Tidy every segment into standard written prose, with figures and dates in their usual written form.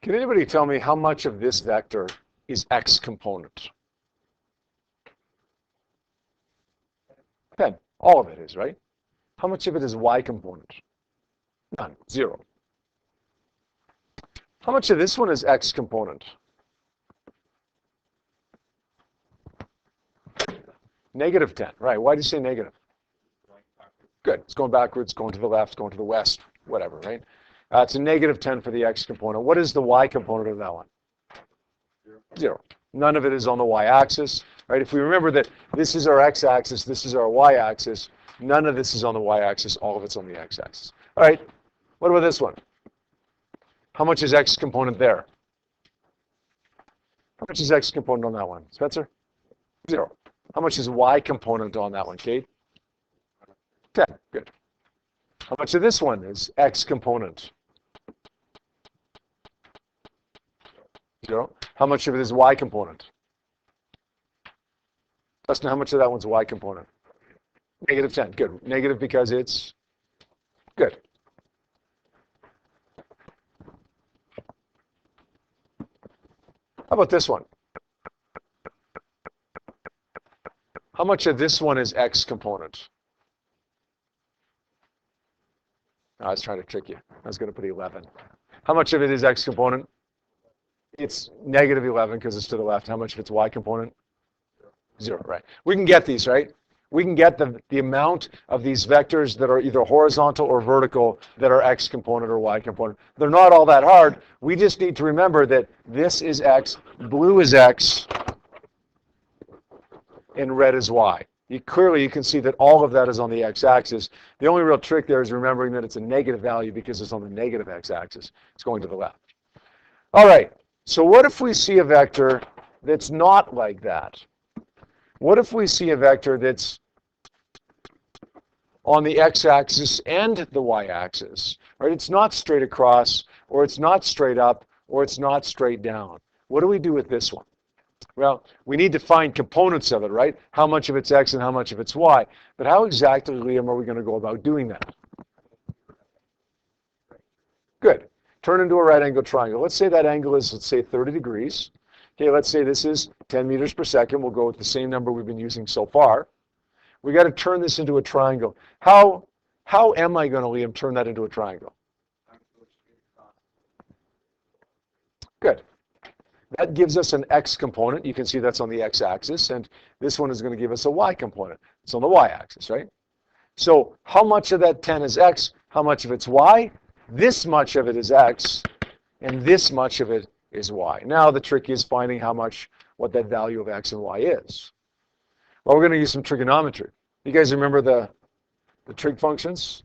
Can anybody tell me how much of this vector is x component? 10. All of it is, right? How much of it is y component? None. 0. How much of this one is x component? Negative 10. Right. Why do you say negative? Good. It's going backwards, going to the left, going to the west, whatever, right? It's a negative 10 for the x component. What is the y component of that one? 0. None of it is on the y-axis, right? If we remember that this is our x-axis, this is our y-axis, none of this is on the y-axis, all of it's on the x-axis. All right, what about this one? How much is x component there? How much is x component on that one? Spencer? 0. How much is y component on that one, Kate? 10. Good. How much of this one is x component? 0. How much of it is y component? Dustin, how much of that one's y component? Negative 10. Good. Negative because it's good. How about this one? How much of this one is x component? I was trying to trick you. I was going to put 11. How much of it is x component? It's negative 11 because it's to the left. How much of it's y component? 0, right? We can get these, right? We can get the amount of these vectors that are either horizontal or vertical that are x component or y component. They're not all that hard. We just need to remember that this is x, blue is x, and red is y. Clearly, you can see that all of that is on the x-axis. The only real trick there is remembering that it's a negative value because it's on the negative x-axis. It's going to the left. All right. So what if we see a vector that's not like that? What if we see a vector that's on the x-axis and the y-axis? Right? It's not straight across, or it's not straight up, or it's not straight down. What do we do with this one? Well, we need to find components of it, right? How much of it's x and how much of it's y. But how exactly, Liam, are we going to go about doing that? Good. Turn into a right angle triangle. Let's say that angle is, let's say, 30 degrees. Okay, let's say this is 10 meters per second. We'll go with the same number we've been using so far. We got to turn this into a triangle. How am I going to, Liam, turn that into a triangle? Good. That gives us an x component. You can see that's on the x-axis, and this one is going to give us a y component. It's on the y-axis, right? So how much of that 10 is x? How much of it's y? This much of it is x, and this much of it is y. Now the trick is finding what that value of x and y is. Well, we're going to use some trigonometry. You guys remember the trig functions?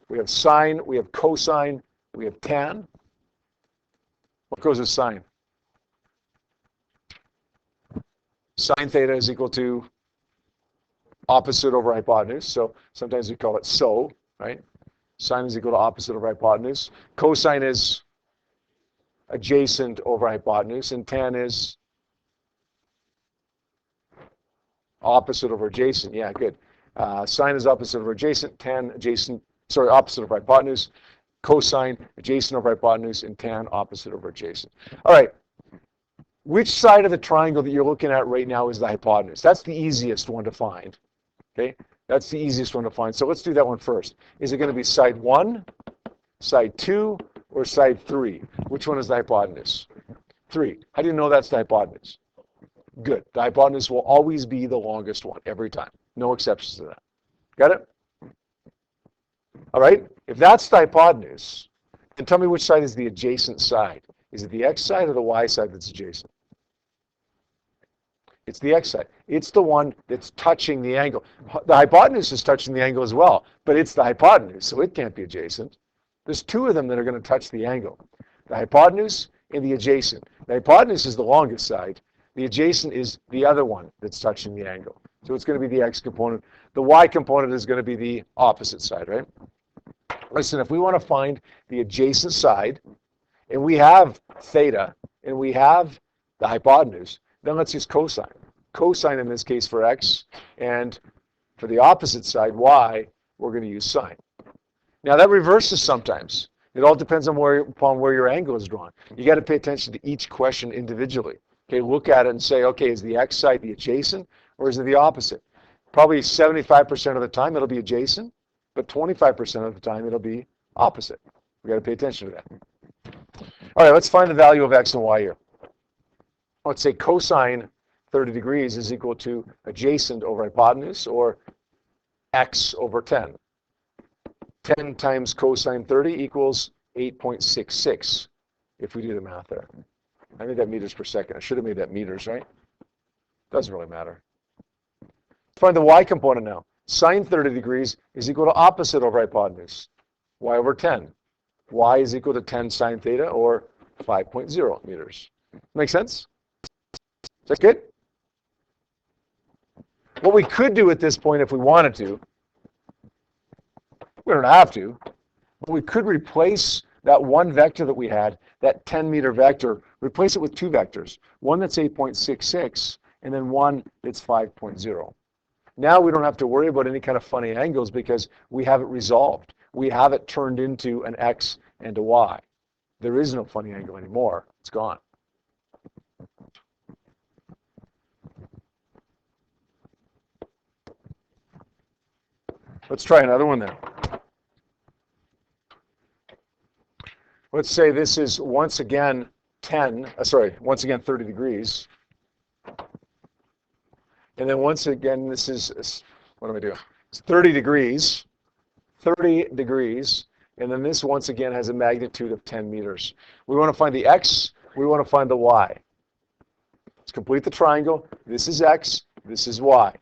We have sine, we have cosine, we have tan. What goes with sine? Sine theta is equal to opposite over hypotenuse. So sometimes we call it SO, right? Sine is equal to opposite over hypotenuse. Cosine is adjacent over hypotenuse, and tan is opposite over adjacent. Yeah, good. Sine is opposite over adjacent, tan adjacent, sorry, opposite over hypotenuse. Cosine adjacent over hypotenuse, and tan opposite over adjacent. All right. Which side of the triangle that you're looking at right now is the hypotenuse? That's the easiest one to find. Okay? That's the easiest one to find. So let's do that one first. Is it going to be side 1, side 2, or side 3? Which one is the hypotenuse? 3. How do you know that's the hypotenuse? Good. The hypotenuse will always be the longest one, every time. No exceptions to that. Got it? All right? If that's the hypotenuse, then tell me which side is the adjacent side. Is it the x side or the y side that's adjacent? It's the x side. It's the one that's touching the angle. The hypotenuse is touching the angle as well, but it's the hypotenuse, so it can't be adjacent. There's two of them that are going to touch the angle. The hypotenuse and the adjacent. The hypotenuse is the longest side. The adjacent is the other one that's touching the angle. So it's going to be the x component. The y component is going to be the opposite side, right? Listen, if we want to find the adjacent side, and we have theta, and we have the hypotenuse, then let's use cosine. Cosine in this case for x, and for the opposite side, y, we're going to use sine. Now that reverses sometimes. It all depends on upon where your angle is drawn. You got to pay attention to each question individually. Okay, look at it and say, okay, is the x side the adjacent or is it the opposite? Probably 75% of the time it'll be adjacent, but 25% of the time it'll be opposite. We got to pay attention to that. All right, let's find the value of x and y here. Let's say cosine 30 degrees is equal to adjacent over hypotenuse, or x over 10. 10 times cosine 30 equals 8.66, if we do the math there. I made that meters per second. I should have made that meters, right? Doesn't really matter. Find the y component now. Sine 30 degrees is equal to opposite over hypotenuse, y over 10. Y is equal to 10 sine theta, or 5.0 meters. Make sense? Is that good? What we could do at this point if we wanted to, we don't have to, but we could replace that one vector that we had, that 10-meter vector, replace it with two vectors, one that's 8.66 and then one that's 5.0. Now we don't have to worry about any kind of funny angles because we have it resolved. We have it turned into an x and a y. There is no funny angle anymore. It's gone. Let's try another one then. Let's say this is once again 30 degrees. And then once again, this is, what am I doing? It's 30 degrees, and then this once again has a magnitude of 10 meters. We want to find the x, we want to find the y. Let's complete the triangle. This is x, this is y.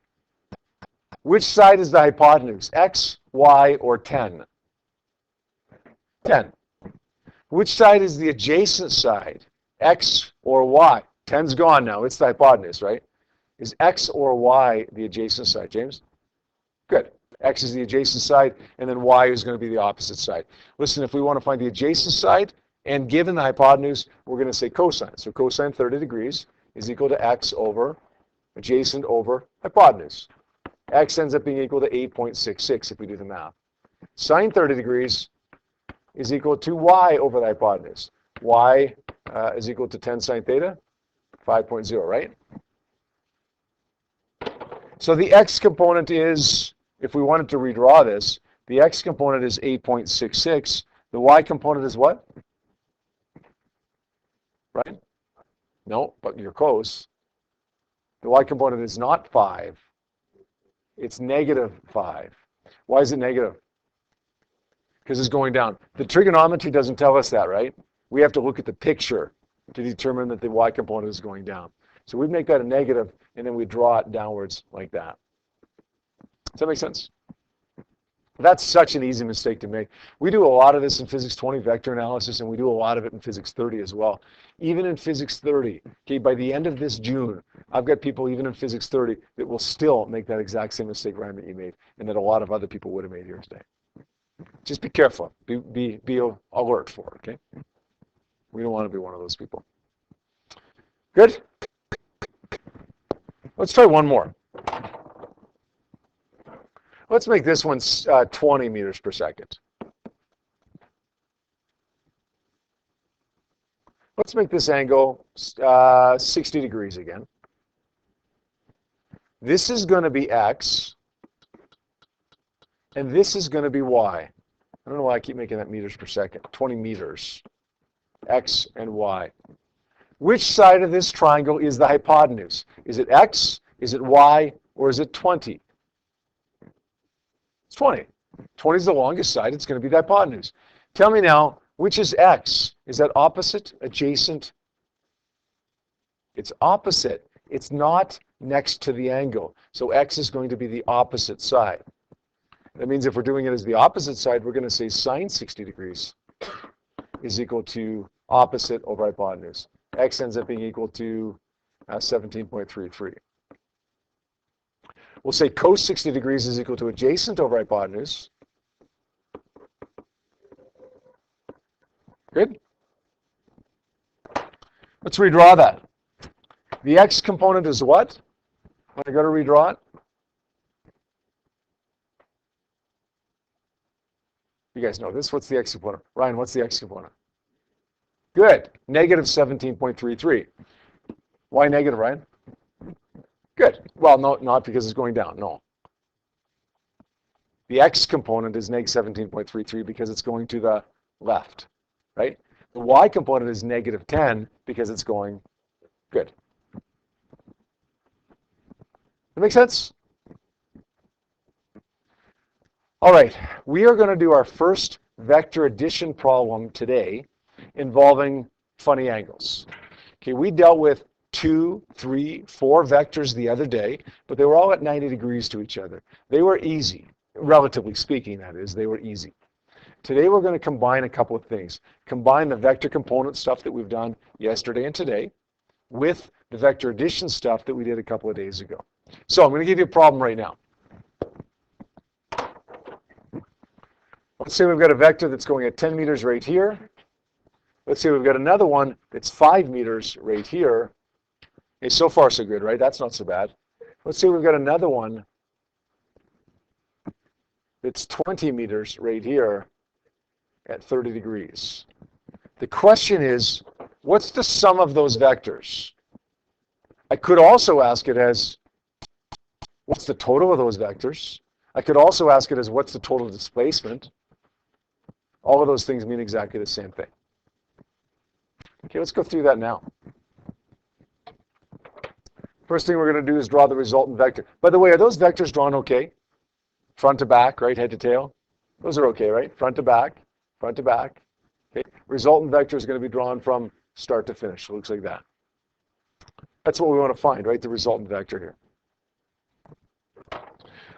Which side is the hypotenuse, x, y, or 10? 10. Which side is the adjacent side, x or y? 10's gone now, it's the hypotenuse, right? Is x or y the adjacent side, James? Good. X is the adjacent side, and then y is going to be the opposite side. Listen, if we want to find the adjacent side, and given the hypotenuse, we're going to say cosine. So cosine 30 degrees is equal to x over adjacent over hypotenuse. X ends up being equal to 8.66 if we do the math. Sine 30 degrees is equal to y over the hypotenuse. Y is equal to 10 sine theta, 5.0, right? So the x component is, if we wanted to redraw this, the x component is 8.66. The y component is what? Right? No, but you're close. The y component is not 5. It's negative 5. Why is it negative? Because it's going down. The trigonometry doesn't tell us that, right? We have to look at the picture to determine that the y component is going down. So we make that a negative, and then we draw it downwards like that. Does that make sense? That's such an easy mistake to make. We do a lot of this in Physics 20 vector analysis, and we do a lot of it in Physics 30 as well. Even in Physics 30, okay, by the end of this June, I've got people even in Physics 30 that will still make that exact same mistake, Ryan, that you made, and that a lot of other people would have made here today. Just be careful. Be alert for it, okay? We don't want to be one of those people. Good? Let's try one more. Let's make this one 20 meters per second. Let's make this angle 60 degrees again. This is going to be x, and this is going to be y. I don't know why I keep making that meters per second. 20 meters, x and y. Which side of this triangle is the hypotenuse? Is it x, is it y, or is it 20? It's 20. 20 is the longest side. It's going to be the hypotenuse. Tell me now, which is x? Is that opposite, adjacent? It's opposite. It's not next to the angle. So x is going to be the opposite side. That means if we're doing it as the opposite side, we're going to say sine 60 degrees is equal to opposite over hypotenuse. X ends up being equal to 17.33. We'll say cos 60 degrees is equal to adjacent over hypotenuse. Good? Let's redraw that. The x component is what? When I go to redraw it? You guys know this. What's the x component? Ryan, what's the x component? Good. Negative 17.33. Why negative, Ryan? Good. Well, no, not because it's going down. No. The x component is negative 17.33 because it's going to the left, right? The y component is negative 10 because it's going good. That make sense? All right, we are going to do our first vector addition problem today involving funny angles. Okay, we dealt with 2, 3, 4 vectors the other day, but they were all at 90 degrees to each other. They were easy, relatively speaking, that is, they were easy. Today we're going to combine a couple of things. Combine the vector component stuff that we've done yesterday and today with the vector addition stuff that we did a couple of days ago. So I'm going to give you a problem right now. Let's say we've got a vector that's going at 10 meters right here. Let's say we've got another one that's 5 meters right here. Okay, so far so good, right? That's not so bad. Let's say we've got another one that's 20 meters right here at 30 degrees. The question is, what's the sum of those vectors? I could also ask it as, what's the total of those vectors? I could also ask it as, what's the total displacement? All of those things mean exactly the same thing. Okay, let's go through that now. First thing we're going to do is draw the resultant vector. By the way, are those vectors drawn okay? Front to back, right? Head to tail? Those are okay, right? Front to back, front to back. Okay. Resultant vector is going to be drawn from start to finish. It looks like that. That's what we want to find, right? The resultant vector here.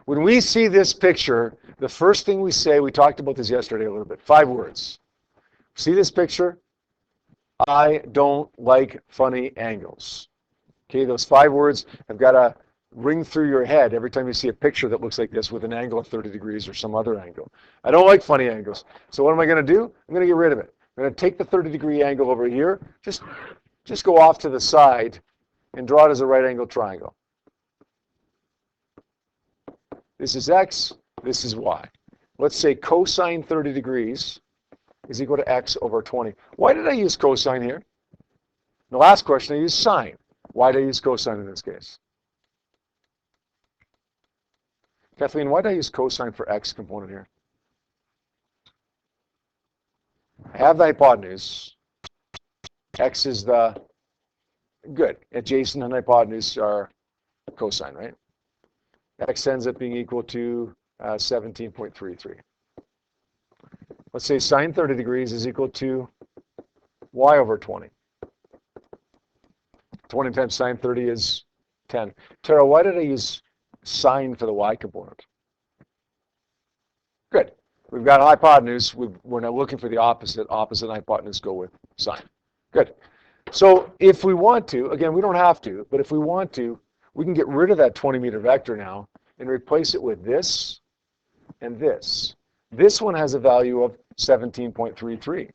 When we see this picture, the first thing we say, we talked about this yesterday a little bit, 5 words. See this picture? I don't like funny angles. Okay, those 5 words have got to ring through your head every time you see a picture that looks like this with an angle of 30 degrees or some other angle. I don't like funny angles. So what am I going to do? I'm going to get rid of it. I'm going to take the 30-degree angle over here, just go off to the side and draw it as a right angle triangle. This is x, this is y. Let's say cosine 30 degrees is equal to x over 20. Why did I use cosine here? The last question I used sine. Why did I use cosine in this case? Kathleen, why did I use cosine for x component here? I have the hypotenuse. X is the, good, adjacent and hypotenuse are cosine, right? X ends up being equal to 17.33. Let's say sine 30 degrees is equal to y over 20. 20 times sine 30 is 10. Tara, why did I use sine for the y component? Good. We've got hypotenuse. We're now looking for the opposite. Opposite and hypotenuse go with sine. Good. So if we want to, again, we don't have to, but if we want to, we can get rid of that 20-meter vector now and replace it with this and this. This one has a value of 17.33.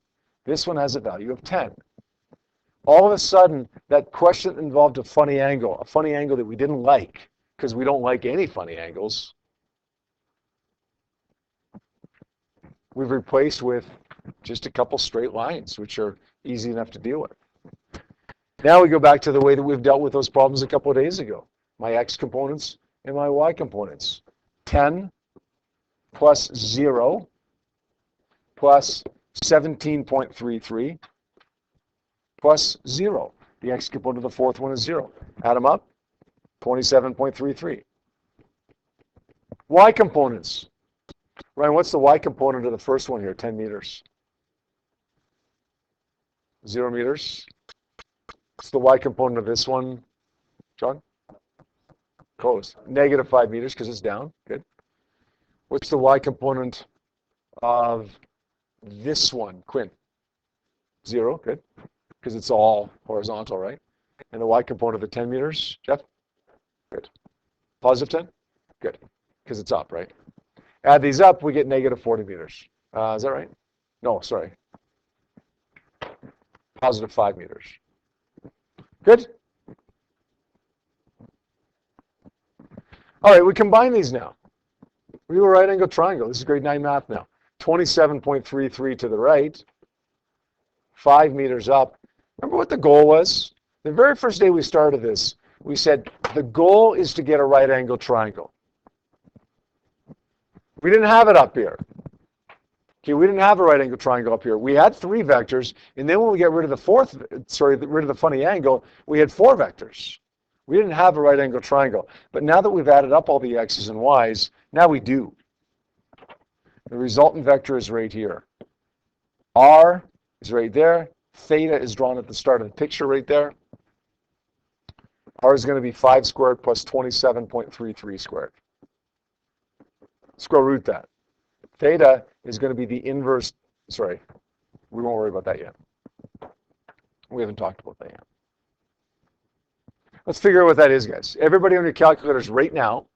This one has a value of 10. All of a sudden, that question involved a funny angle that we didn't like because we don't like any funny angles. We've replaced with just a couple straight lines, which are easy enough to deal with. Now we go back to the way that we've dealt with those problems a couple of days ago. My x components and my y components. 10 plus 0 plus 17.33 plus 0. The x component of the fourth one is 0. Add them up, 27.33. Y components. Ryan, what's the y component of the first one here, 10 meters? 0 meters. What's the y component of this one, John? Close. Negative 5 meters because it's down. Good. What's the y component of this one, Quinn? 0. Good. Because it's all horizontal, right? And the y component of the 10 meters, Jeff? Good. Positive 10? Good. Because it's up, right? Add these up, we get negative 40 meters. Is that right? No, sorry. Positive 5 meters. Good? All right, we combine these now. We do a right angle triangle. This is grade 9 math now. 27.33 to the right, 5 meters up. Remember what the goal was? The very first day we started this, we said the goal is to get a right angle triangle. We didn't have it up here. Okay, we didn't have a right angle triangle up here. We had 3 vectors, and then when we get rid of the funny angle, we had 4 vectors. We didn't have a right angle triangle. But now that we've added up all the x's and y's, now we do. The resultant vector is right here. R is right there. Theta is drawn at the start of the picture right there. R is going to be 5 squared plus 27.33 squared. Square root that. Theta is going to be the inverse. Sorry, we won't worry about that yet. We haven't talked about that yet. Let's figure out what that is, guys. Everybody on your calculators right now,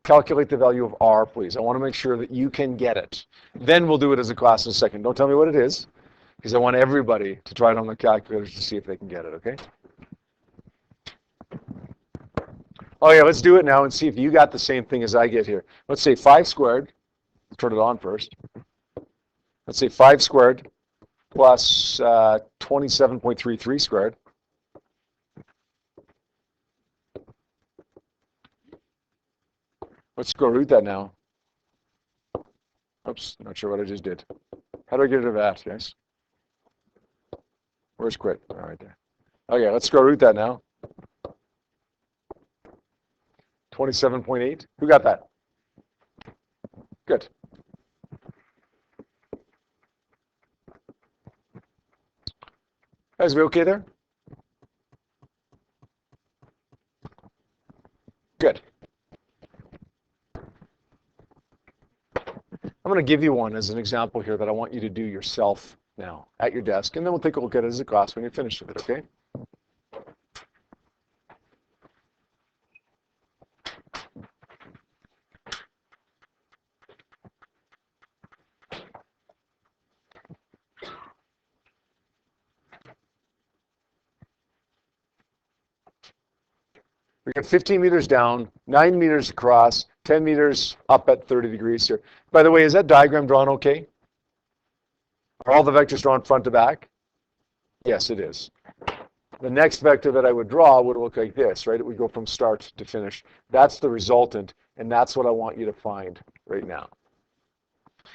calculate the value of R, please. I want to make sure that you can get it. Then we'll do it as a class in a second. Don't tell me what it is, because I want everybody to try it on their calculators to see if they can get it, okay? Oh yeah, let's do it now and see if you got the same thing as I get here. Let's say 5 squared. Let's turn it on first. Let's say 5 squared plus 27.33 squared. Let's square root that now. Oops, not sure what I just did. How do I get rid of that, guys? Where's quit? All right there. Okay, let's square root that now. 27.8. Who got that? Good. Guys, we okay there? Good. I'm going to give you one as an example here that I want you to do yourself now at your desk, and then we'll take a look at it as a class when you're finished with it, okay? We got 15 meters down, 9 meters across, 10 meters up at 30 degrees here. By the way, is that diagram drawn okay? Are all the vectors drawn front to back? Yes, it is. The next vector that I would draw would look like this, right? It would go from start to finish. That's the resultant, and that's what I want you to find right now.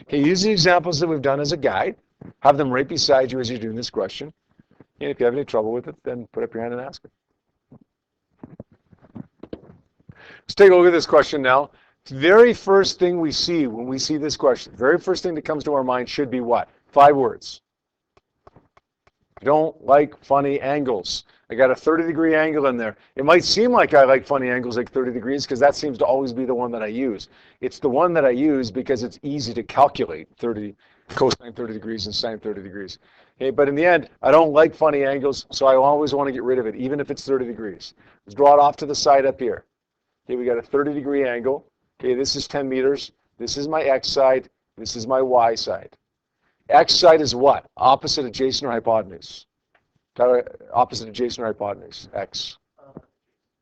Okay, use the examples that we've done as a guide. Have them right beside you as you're doing this question. And if you have any trouble with it, then put up your hand and ask it. Let's take a look at this question now. The very first thing we see when we see this question, the very first thing that comes to our mind should be what? 5 words. I don't like funny angles. I got a 30-degree angle in there. It might seem like I like funny angles like 30 degrees because that seems to always be the one that I use. It's the one that I use because it's easy to calculate cosine 30 degrees and sine 30 degrees. Okay, but in the end, I don't like funny angles, so I always want to get rid of it, even if it's 30 degrees. Let's draw it off to the side up here. Okay, we got a 30-degree angle. Okay, this is 10 meters. This is my x side. This is my y side. X side is what? Opposite adjacent or hypotenuse? Opposite adjacent or hypotenuse? X.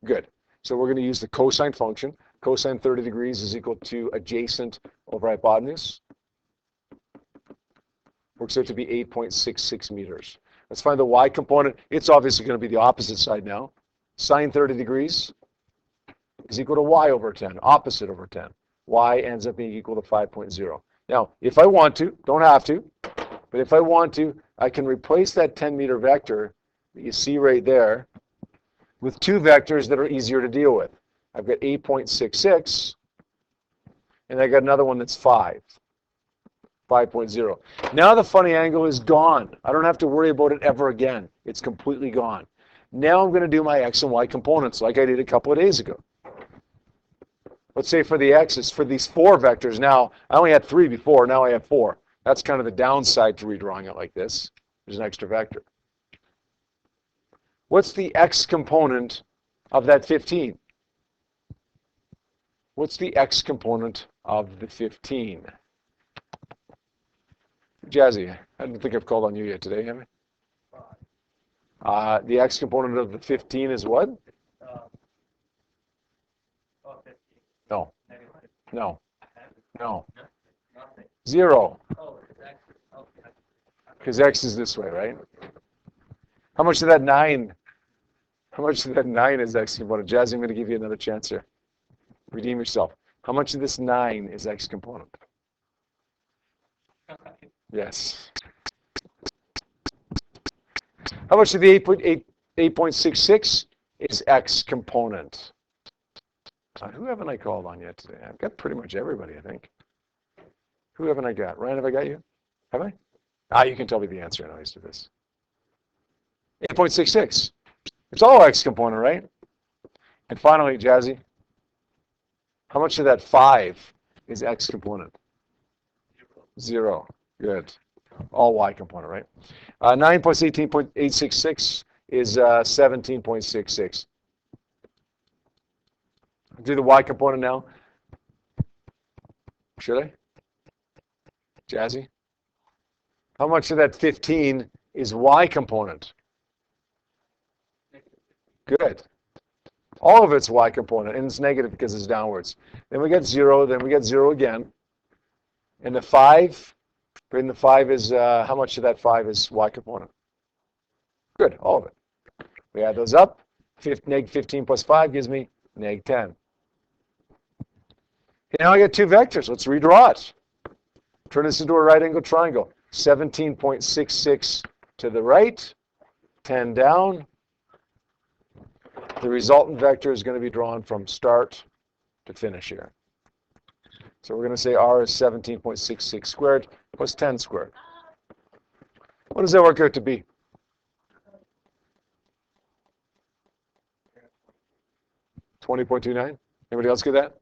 Good. So we're going to use the cosine function. Cosine 30 degrees is equal to adjacent over hypotenuse. Works out to be 8.66 meters. Let's find the y component. It's obviously going to be the opposite side now. Sine 30 degrees is equal to y over 10, opposite over 10. Y ends up being equal to 5.0. Now, if I want to, don't have to, but if I want to, I can replace that 10-meter vector that you see right there with 2 vectors that are easier to deal with. I've got 8.66, and I got another one that's 5.0. Now the funny angle is gone. I don't have to worry about it ever again. It's completely gone. Now I'm going to do my x and y components like I did a couple of days ago. Let's say for the x's, for these 4 vectors now, I only had 3 before, now I have 4. That's kind of the downside to redrawing it like this. There's an extra vector. What's the x component of that 15? What's the x component of the 15? Jazzy, I don't think I've called on you yet today, have I? The x component of the 15 is what? 15. No. No. No. 0. Because x is this way, right? How much of that 9? How much of that 9 is x component? Jazzy, I'm going to give you another chance here. Redeem yourself. How much of this 9 is x component? Yes. How much of the 8.66 is x component? Who haven't I called on yet today? I've got pretty much everybody, I think. Who haven't I got? Ryan, have I got you? Have I? You can tell me the answer anyways to this. 8.66. It's all x component, right? And finally, Jazzy, how much of that 5 is x component? 0. Good. All y component, right? 9 plus 18.866 is 17.66. Do the y component now. Should I? Jazzy? How much of that 15 is y component? Good. All of it's y component, and it's negative because it's downwards. Then we get 0, then we get 0 again. And the 5 is, how much of that 5 is y component? Good, all of it. We add those up. Neg 15 plus 5 gives me neg 10. Okay, now I get two vectors. Let's redraw it. Turn this into a right angle triangle. 17.66 to the right, 10 down. The resultant vector is going to be drawn from start to finish here. So we're going to say r is 17.66 squared plus 10 squared. What does that work out to be? 20.29? Anybody else get that?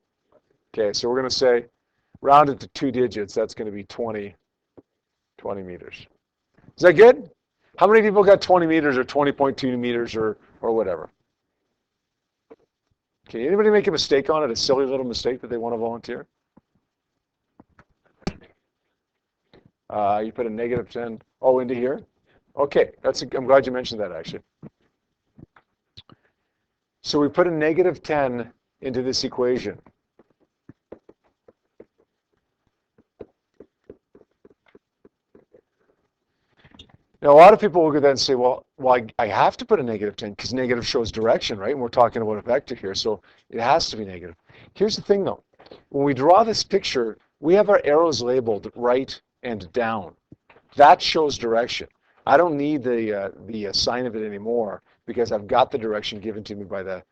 Okay, so we're going to say, round it to 2 digits, that's going to be 20 meters. Is that good? How many people got 20 meters or 20.2 meters or whatever? Okay, anybody make a mistake on it, a silly little mistake that they want to volunteer? You put a negative 10, into here? Okay, I'm glad you mentioned that, actually. So we put a negative 10 into this equation. Now, a lot of people will go then say, well, I have to put a negative 10 because negative shows direction, right? And we're talking about a vector here, so it has to be negative. Here's the thing, though. When we draw this picture, we have our arrows labeled right and down. That shows direction. I don't need the sign of it anymore because I've got the direction given to me by the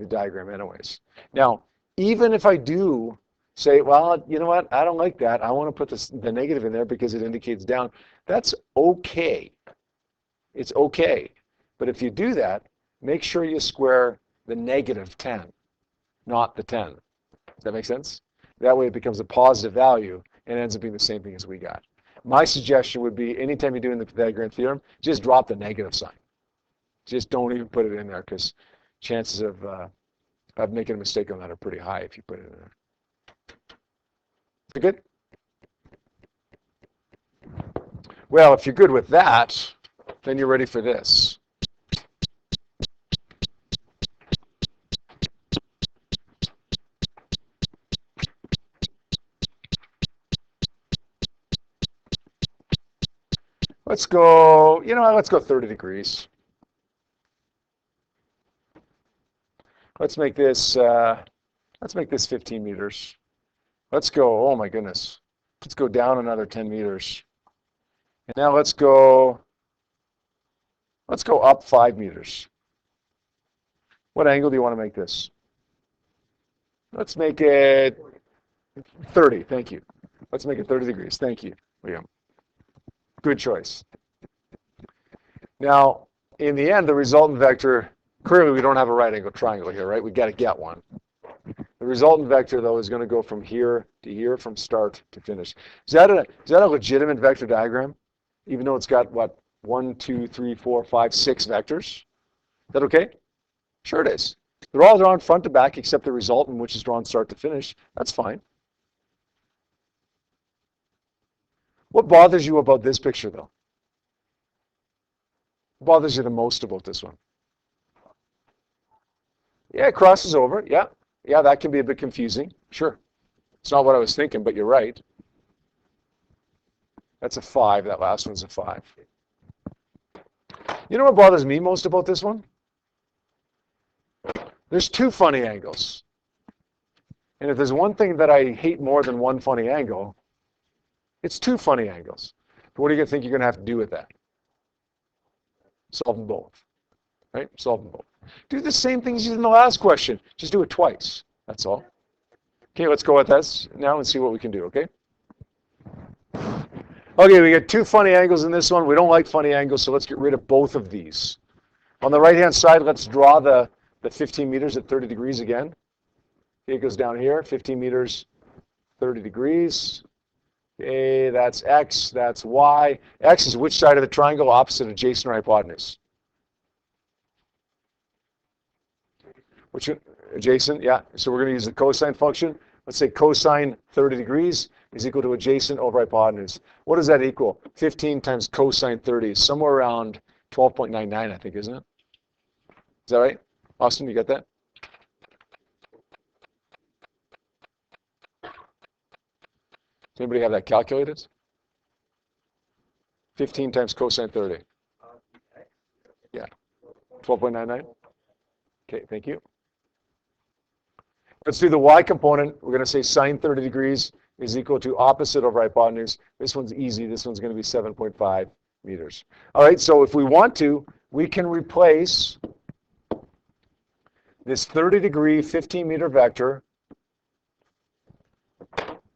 diagram anyways. Now, even if I do say, well, you know what, I don't like that. I want to put the negative in there because it indicates down. That's okay. It's okay. But if you do that, make sure you square the negative 10, not the 10. Does that make sense? That way it becomes a positive value and ends up being the same thing as we got. My suggestion would be anytime you're doing the Pythagorean theorem, just drop the negative sign. Just don't even put it in there because chances of making a mistake on that are pretty high if you put it in there. Is that good? Well, if you're good with that, then you're ready for this. Let's go, let's go 30 degrees. Let's make this 15 meters. Let's go, oh my goodness. Let's go down another 10 meters. And now let's go up 5 meters. What angle do you want to make this? Let's make it 30, thank you. Let's make it 30 degrees, thank you, Liam. Good choice. Now, in the end, the resultant vector, clearly we don't have a right angle triangle here, right? We've got to get one. The resultant vector, though, is going to go from here to here, from start to finish. Is that a legitimate vector diagram? Even though it's got, what, 1, 2, 3, 4, 5, 6 vectors? Is that okay? Sure it is. They're all drawn front to back except the resultant, which is drawn start to finish. That's fine. What bothers you about this picture, though? What bothers you the most about this one? Yeah, it crosses over. Yeah, that can be a bit confusing. Sure. It's not what I was thinking, but you're right. That's a 5. That last one's a 5. You know what bothers me most about this one? There's 2 funny angles. And if there's one thing that I hate more than one funny angle, it's 2 funny angles. But what do you think you're going to have to do with that? Solve them both. Right? Solve them both. Do the same things you did in the last question. Just do it twice. That's all. Okay, let's go with this now and see what we can do, okay? Okay, we got 2 funny angles in this one. We don't like funny angles, so let's get rid of both of these. On the right-hand side, let's draw the 15 meters at 30 degrees again. Okay, it goes down here, 15 meters, 30 degrees. Okay, that's x, that's y. X is which side of the triangle? Opposite adjacent or hypotenuse? Which adjacent? Yeah. So we're going to use the cosine function. Let's say cosine 30 degrees is equal to adjacent over hypotenuse. What does that equal? 15 times cosine 30 is somewhere around 12.99, I think, isn't it? Is that right? Austin, you got that? Does anybody have that calculated? 15 times cosine 30. Yeah. 12.99? Okay, thank you. Let's do the y component. We're going to say sine 30 degrees is equal to opposite over hypotenuse. This one's easy. This one's going to be 7.5 meters. All right, so if we want to, we can replace this 30-degree 15-meter vector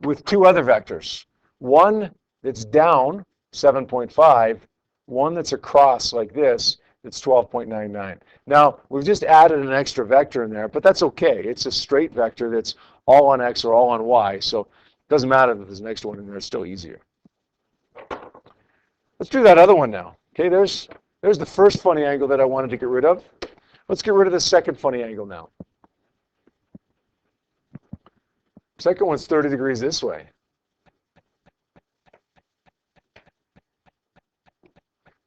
with 2 other vectors. One that's down, 7.5, one that's across like this, that's 12.99. Now, we've just added an extra vector in there, but that's okay. It's a straight vector that's all on x or all on y, so it doesn't matter that there's an extra one in there. It's still easier. Let's do that other one now. Okay, there's the first funny angle that I wanted to get rid of. Let's get rid of the second funny angle now. Second one's 30 degrees this way.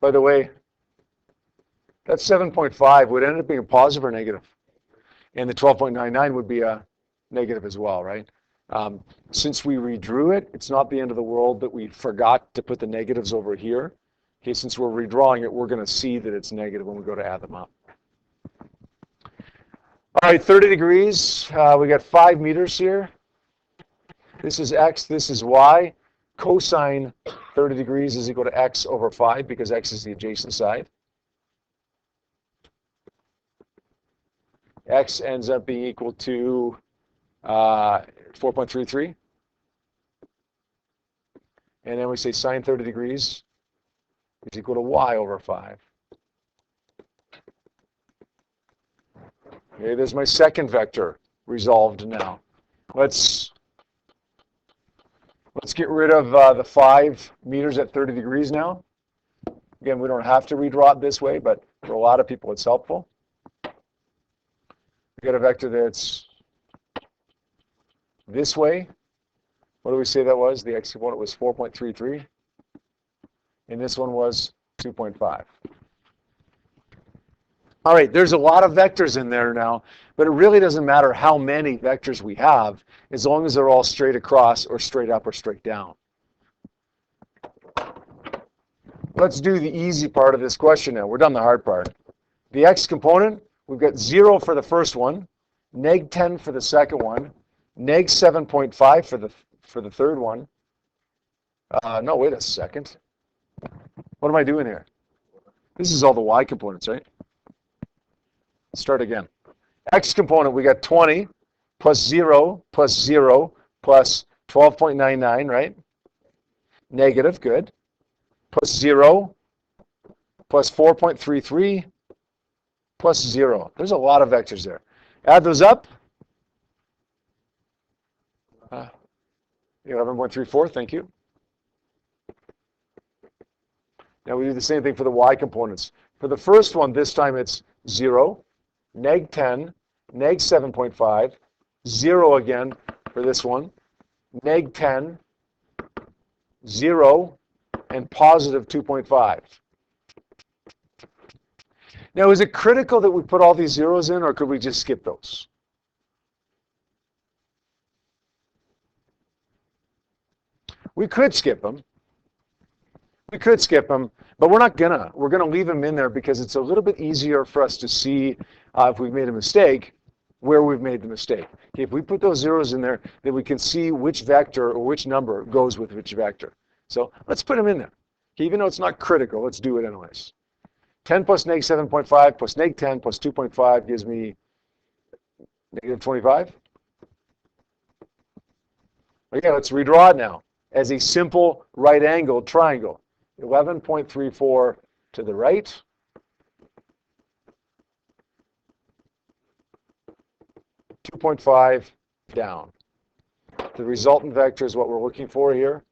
By the way, that 7.5 would end up being a positive or negative. And the 12.99 would be a negative as well, right? Since we redrew it, it's not the end of the world that we forgot to put the negatives over here. Okay, since we're redrawing it, we're going to see that it's negative when we go to add them up. All right, 30 degrees. We got 5 meters here. This is x, this is y. Cosine 30 degrees is equal to x over 5 because x is the adjacent side. X ends up being equal to 4.33. And then we say sine 30 degrees is equal to y over 5. Okay, there's my second vector resolved now. Let's get rid of the 5 meters at 30 degrees now. Again, we don't have to redraw it this way, but for a lot of people it's helpful. We got a vector that's this way. What do we say that was? The x component was 4.33. And this one was 2.5. All right, there's a lot of vectors in there now, but it really doesn't matter how many vectors we have as long as they're all straight across or straight up or straight down. Let's do the easy part of this question now. We're done the hard part. The x component, we've got 0 for the first one, neg 10 for the second one, neg 7.5 for the third one. No, wait a second. What am I doing here? This is all the y components, right? Let's start again. X component, we got 20 plus 0 plus 0 plus 12.99, right? Negative, good. Plus 0 plus 4.33 plus 0. There's a lot of vectors there. Add those up. 11.34, thank you. Now we do the same thing for the y components. For the first one, this time it's 0, neg 10, neg 7.5, 0 again for this one, neg 10, 0, and positive 2.5. Now, is it critical that we put all these zeros in, or could we just skip those? We could skip them. We could skip them, but we're not gonna. We're gonna leave them in there because it's a little bit easier for us to see if we've made a mistake, where we've made the mistake. Okay, if we put those zeros in there, then we can see which vector or which number goes with which vector. So let's put them in there. Okay, even though it's not critical, let's do it anyways. 10 plus negative 7.5 plus negative 10 plus 2.5 gives me negative 25. Okay, let's redraw it now as a simple right-angled triangle. 11.34 to the right. .5 down. The resultant vector is what we're looking for here.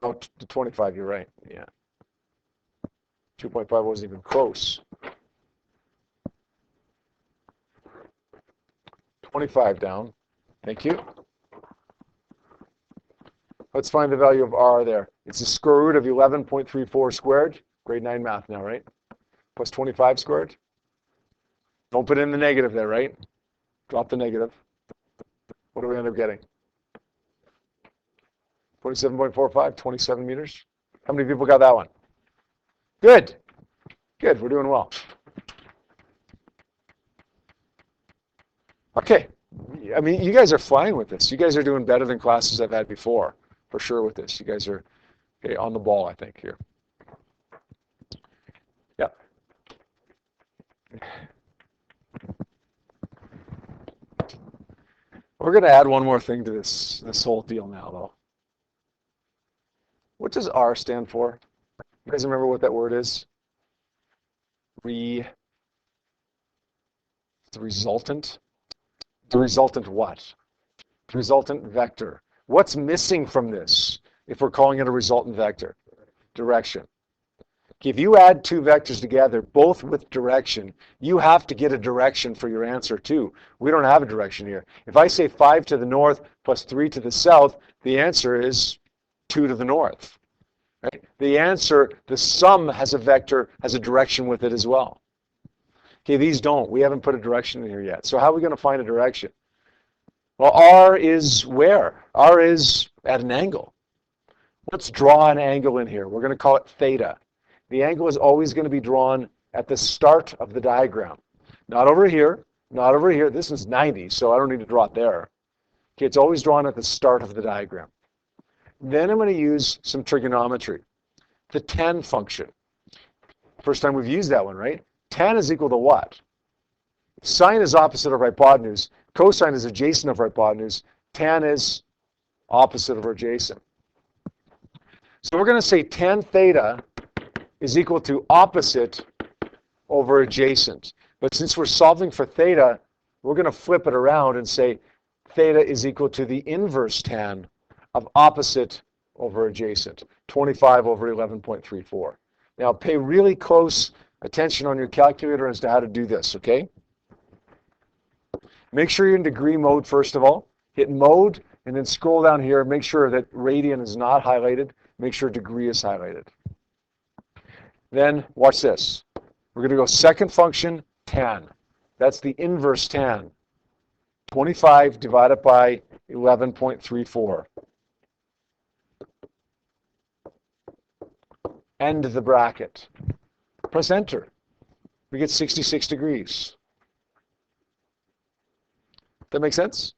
Oh, the 25, you're right. Yeah. 2.5 wasn't even close. 25 down. Thank you. Let's find the value of r there. It's the square root of 11.34 squared. Grade 9 math now, right? Plus 25 squared. Don't put in the negative there, right? Drop the negative. What do we end up getting? 27.45, 27 meters. How many people got that one? Good. Good, we're doing well. Okay. I mean, you guys are flying with this. You guys are doing better than classes I've had before, for sure with this. You guys are okay, on the ball, I think, here. Yeah. We're going to add one more thing to this whole deal now, though. What does R stand for? You guys remember what that word is? The resultant. The resultant what? The resultant vector. What's missing from this if we're calling it a resultant vector? Direction. If you add two vectors together, both with direction, you have to get a direction for your answer too. We don't have a direction here. If I say 5 to the north plus 3 to the south, the answer is 2 to the north. Right? The answer, the sum has a vector, has a direction with it as well. Okay, these don't. We haven't put a direction in here yet. So how are we going to find a direction? Well, R is where? R is at an angle. Let's draw an angle in here. We're going to call it theta. The angle is always going to be drawn at the start of the diagram. Not over here, not over here. This is 90, so I don't need to draw it there. Okay, it's always drawn at the start of the diagram. Then I'm going to use some trigonometry. The tan function. First time we've used that one, right? Tan is equal to what? Sine is opposite of hypotenuse. Cosine is adjacent of hypotenuse. Tan is opposite of adjacent. So we're going to say tan theta is equal to opposite over adjacent. But since we're solving for theta, we're going to flip it around and say theta is equal to the inverse tan of opposite over adjacent, 25 over 11.34. Now pay really close attention on your calculator as to how to do this, okay? Make sure you're in degree mode first of all. Hit mode and then scroll down here. Make sure that radian is not highlighted. Make sure degree is highlighted. Then watch this. We're going to go second function, tan. That's the inverse tan. 25 divided by 11.34. End the bracket. Press enter. We get 66 degrees. That make sense?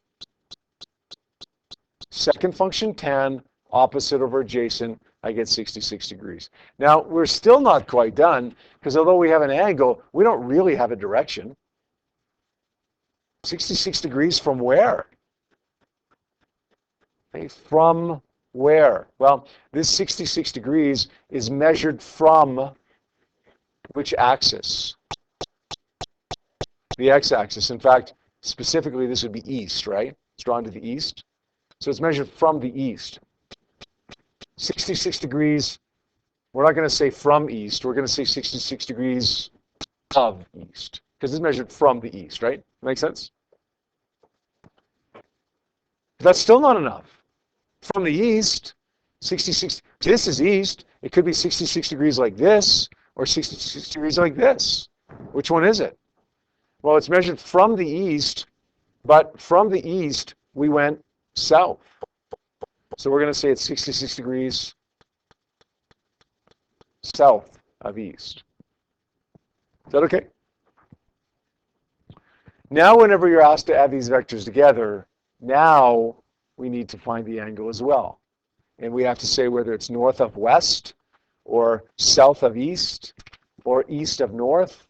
Second function, tan, opposite over adjacent, I get 66 degrees. Now, we're still not quite done, because although we have an angle, we don't really have a direction. 66 degrees from where? Okay, from where? Well, this 66 degrees is measured from which axis? The x-axis. In fact, specifically, this would be east, right? It's drawn to the east. So it's measured from the east. 66 degrees, we're not going to say from east. We're going to say 66 degrees of east, because it's measured from the east, right? Make sense? But that's still not enough. From the east, 66, this is east. It could be 66 degrees like this, or 66 degrees like this. Which one is it? Well, it's measured from the east, but from the east, we went south. So we're going to say it's 66 degrees south of east. Is that okay? Now whenever you're asked to add these vectors together, now we need to find the angle as well. And we have to say whether it's north of west, or south of east, or east of north,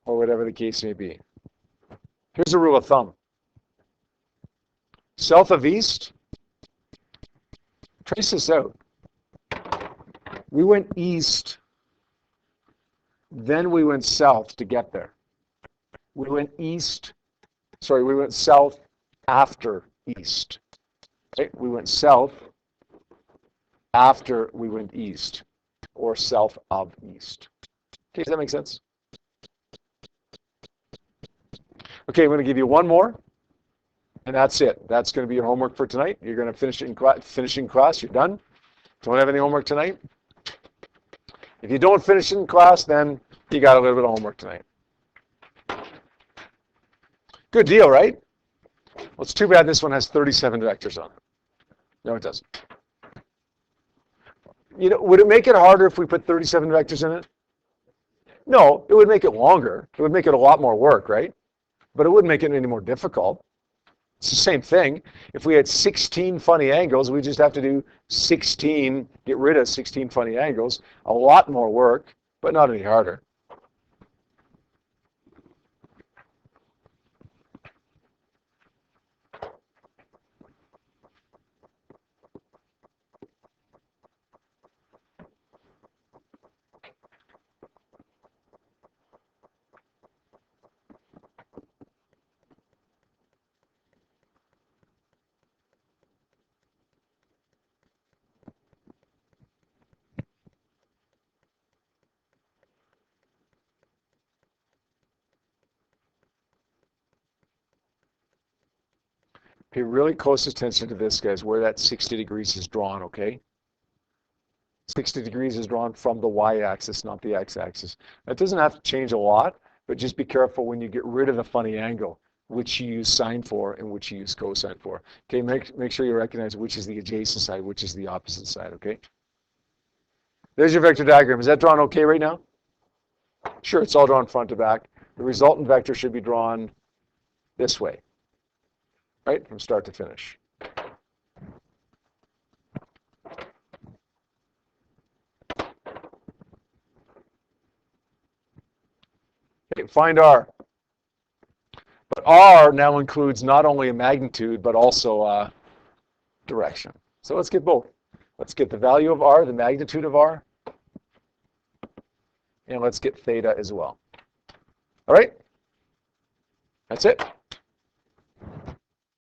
or whatever the case may be. Here's a rule of thumb. South of east, trace this out. We went east, then we went south to get there. We went south after east. Right? We went south after we went east, or south of east. Okay, does that make sense? Okay, I'm going to give you one more, and that's it. That's going to be your homework for tonight. You're going to finish it in class. You're done. Don't have any homework tonight. If you don't finish it in class, then you got a little bit of homework tonight. Good deal, right? Well, it's too bad this one has 37 vectors on it. No, it doesn't. You know, would it make it harder if we put 37 vectors in it? No, it would make it longer. It would make it a lot more work, right? But it wouldn't make it any more difficult. It's the same thing. If we had 16 funny angles, we just have to do 16, get rid of 16 funny angles. A lot more work, but not any harder. Pay really close attention to this, guys, where that 60 degrees is drawn, okay? 60 degrees is drawn from the y-axis, not the x-axis. That doesn't have to change a lot, but just be careful when you get rid of the funny angle, which you use sine for and which you use cosine for. Okay, make sure you recognize which is the adjacent side, which is the opposite side, okay? There's your vector diagram. Is that drawn okay right now? Sure, it's all drawn front to back. The resultant vector should be drawn this way, right, from start to finish. Okay, find R. But R now includes not only a magnitude, but also a direction. So let's get both. Let's get the value of R, the magnitude of R, and let's get theta as well. All right? That's it.